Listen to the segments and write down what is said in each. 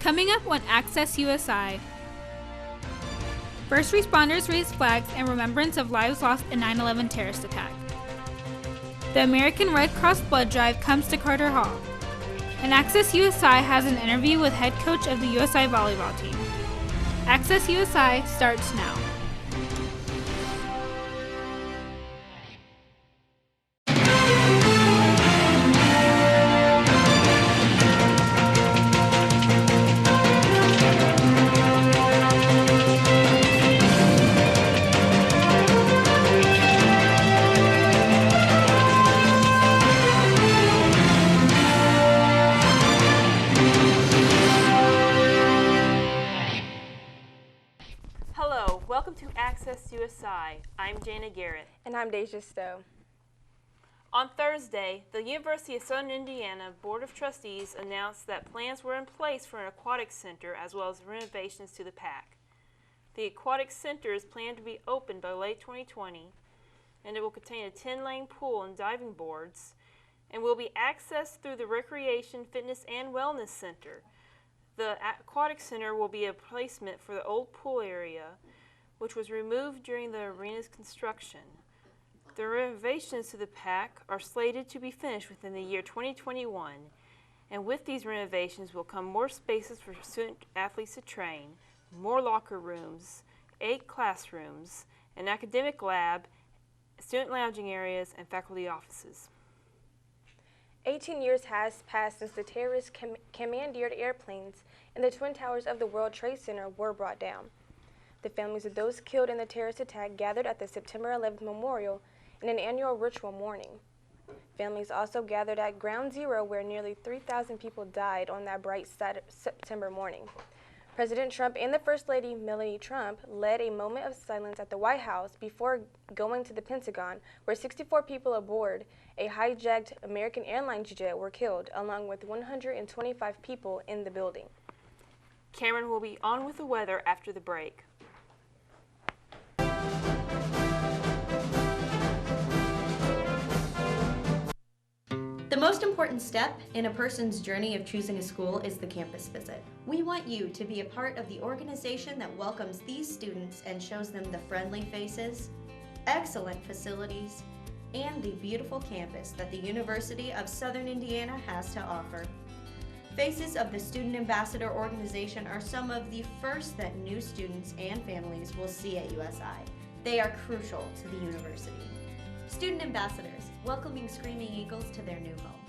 Coming up on Access USI. First responders raise flags in remembrance of lives lost in 9/11 terrorist attack. The American Red Cross blood drive comes to Carter Hall. And Access USI has an interview with head coach of the USI volleyball team. Access USI starts now. Welcome to Access USI. I'm Jana Garrett. And I'm Deja Stowe. On Thursday, the University of Southern Indiana Board of Trustees announced that plans were in place for an aquatic center as well as renovations to the PAC. The aquatic center is planned to be open by late 2020, and it will contain a 10-lane pool and diving boards, and will be accessed through the Recreation, Fitness, and Wellness Center. The aquatic center will be a replacement for the old pool area, which was removed during the arena's construction. The renovations to the PAC are slated to be finished within the year 2021, and with these renovations will come more spaces for student athletes to train, more locker rooms, 8 classrooms, an academic lab, student lounging areas, and faculty offices. 18 years has passed since the terrorists commandeered airplanes and the Twin Towers of the World Trade Center were brought down. The families of those killed in the terrorist attack gathered at the September 11th memorial in an annual ritual mourning. Families also gathered at Ground Zero, where nearly 3,000 people died on that bright September morning. President Trump and the First Lady, Melania Trump, led a moment of silence at the White House before going to the Pentagon, where 64 people aboard a hijacked American Airlines jet were killed, along with 125 people in the building. Cameron will be on with the weather after the break. The most important step in a person's journey of choosing a school is the campus visit. We want you to be a part of the organization that welcomes these students and shows them the friendly faces, excellent facilities, and the beautiful campus that the University of Southern Indiana has to offer. Faces of the Student Ambassador Organization are some of the first that new students and families will see at USI. They are crucial to the university. Student Ambassadors, welcoming Screaming Eagles to their new home.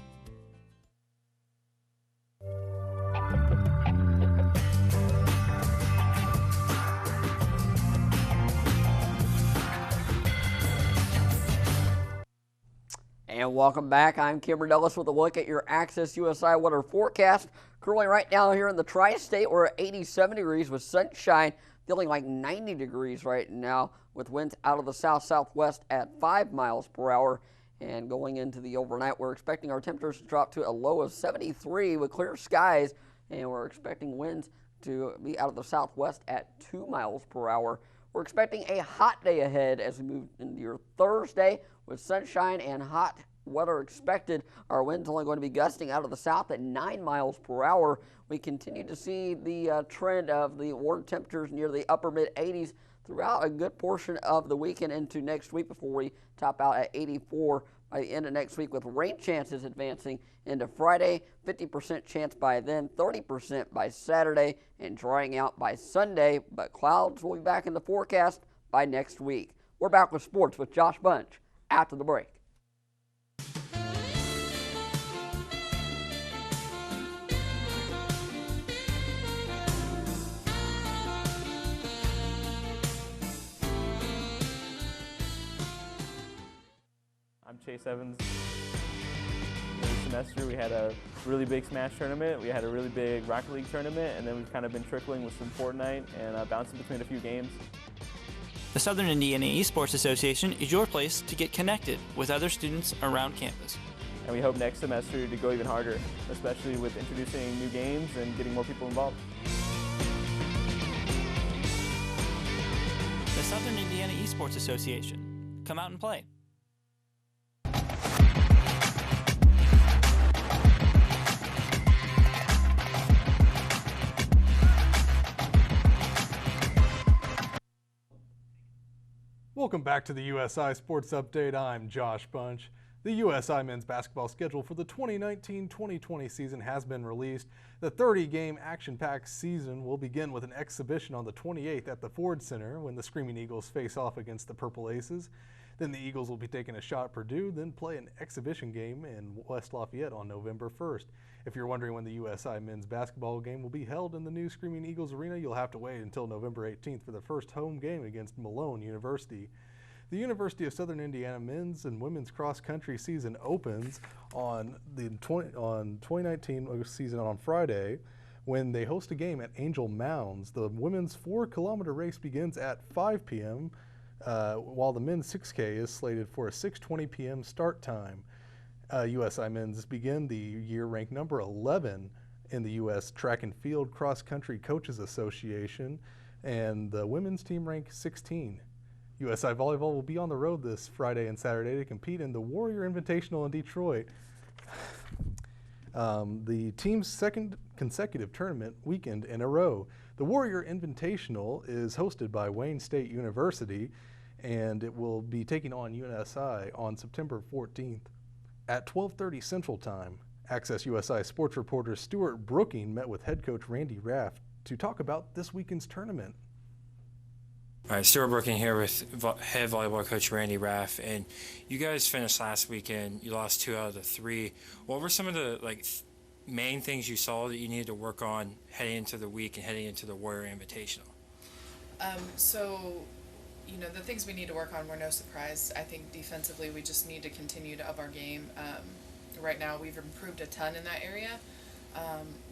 And welcome back. I'm Cameron Ellis with a look at your Access USI weather forecast. Currently right now here in the Tri-State, we're at 87 degrees with sunshine, feeling like 90 degrees right now with winds out of the south-southwest at 5 miles per hour. And going into the overnight, we're expecting our temperatures to drop to a low of 73 with clear skies, and we're expecting winds to be out of the southwest at 2 miles per hour. We're expecting a hot day ahead as we move into your Thursday with sunshine and hot weather expected. Our wind's only going to be gusting out of the south at 9 miles per hour. We continue to see the trend of the warm temperatures near the upper mid-80s throughout a good portion of the weekend into next week before we top out at 84 by the end of next week, with rain chances advancing into Friday, 50% chance by then, 30% by Saturday, and drying out by Sunday, but clouds will be back in the forecast by next week. We're back with sports with Josh Bunch after the break. I'm Chase Evans. This semester we had a really big Smash tournament, we had a really big Rocket League tournament, and then we've kind of been trickling with some Fortnite and bouncing between a few games. The Southern Indiana Esports Association is your place to get connected with other students around campus. And we hope next semester to go even harder, especially with introducing new games and getting more people involved. The Southern Indiana Esports Association. Come out and play. Welcome back to the USI Sports Update. I'm Josh Bunch. The USI men's basketball schedule for the 2019-2020 season has been released. The 30-game action-packed season will begin with an exhibition on the 28th at the Ford Center when the Screaming Eagles face off against the Purple Aces. Then the Eagles will be taking a shot at Purdue, then play an exhibition game in West Lafayette on November 1st. If you're wondering when the USI men's basketball game will be held in the new Screaming Eagles Arena, you'll have to wait until November 18th for the first home game against Malone University. The University of Southern Indiana men's and women's cross-country season opens on the 2019 season on Friday when they host a game at Angel Mounds. The women's 4-kilometer race begins at 5 p.m., while the men's 6K is slated for a 6:20 p.m. start time. USI men's begin the year ranked number 11 in the U.S. Track and Field Cross Country Coaches Association, and the women's team ranked 16. USI Volleyball will be on the road this Friday and Saturday to compete in the Warrior Invitational in Detroit. The team's second consecutive tournament weekend in a row. The Warrior Invitational is hosted by Wayne State University, and it will be taking on USI on September 14th at 12:30 Central Time. Access USI sports reporter Stuart Brooking met with head coach Randy Raff to talk about this weekend's tournament. All right, Stuart Brooking here with head volleyball coach Randy Raff, and you guys finished last weekend. You lost 2 out of the 3. What were some of the main things you saw that you needed to work on heading into the week and heading into the Warrior Invitational? The things we need to work on were no surprise. I think defensively we just need to continue to up our game. Right now we've improved a ton in that area,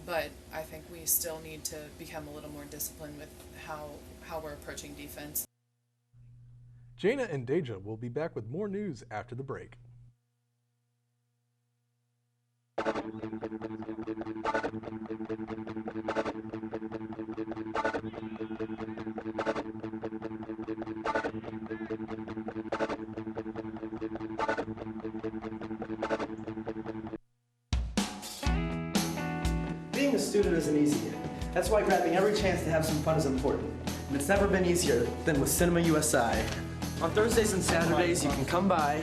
but I think we still need to become a little more disciplined with how we're approaching defense. Jaina and Deja will be back with more news after the break. Being a student isn't easy. That's why grabbing every chance to have some fun is important. And it's never been easier than with Cinema USI. On Thursdays and Saturdays, you can come by,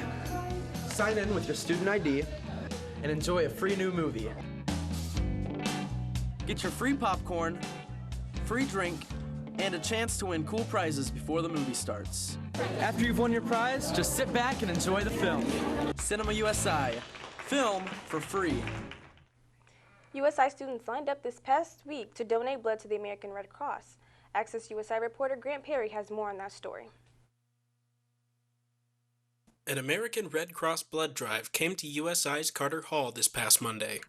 sign in with your student ID, and enjoy a free new movie. Get your free popcorn, free drink, and a chance to win cool prizes before the movie starts. After you've won your prize, just sit back and enjoy the film. Cinema USI. Film for free. USI students lined up this past week to donate blood to the American Red Cross. Access USI reporter Grant Perry has more on that story. An American Red Cross blood drive came to USI's Carter Hall this past Monday.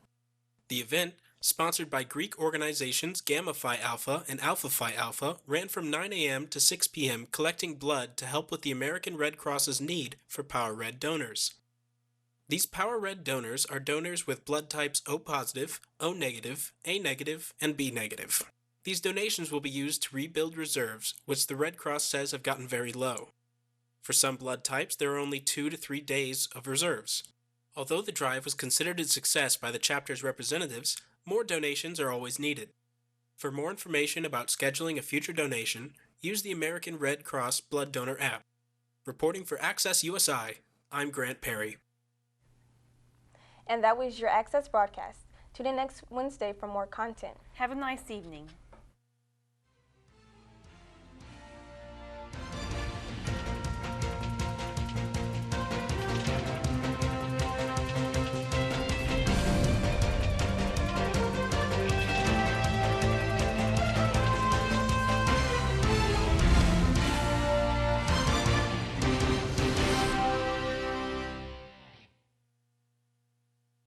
The event, sponsored by Greek organizations Gamma Phi Alpha and Alpha Phi Alpha, ran from 9 a.m. to 6 p.m. collecting blood to help with the American Red Cross's need for Power Red donors. These Power Red donors are donors with blood types O positive, O negative, A negative, and B negative. These donations will be used to rebuild reserves, which the Red Cross says have gotten very low. For some blood types, there are only 2 to 3 days of reserves. Although the drive was considered a success by the chapter's representatives, more donations are always needed. For more information about scheduling a future donation, use the American Red Cross Blood Donor app. Reporting for Access USI, I'm Grant Perry. And that was your Access broadcast. Tune in next Wednesday for more content. Have a nice evening.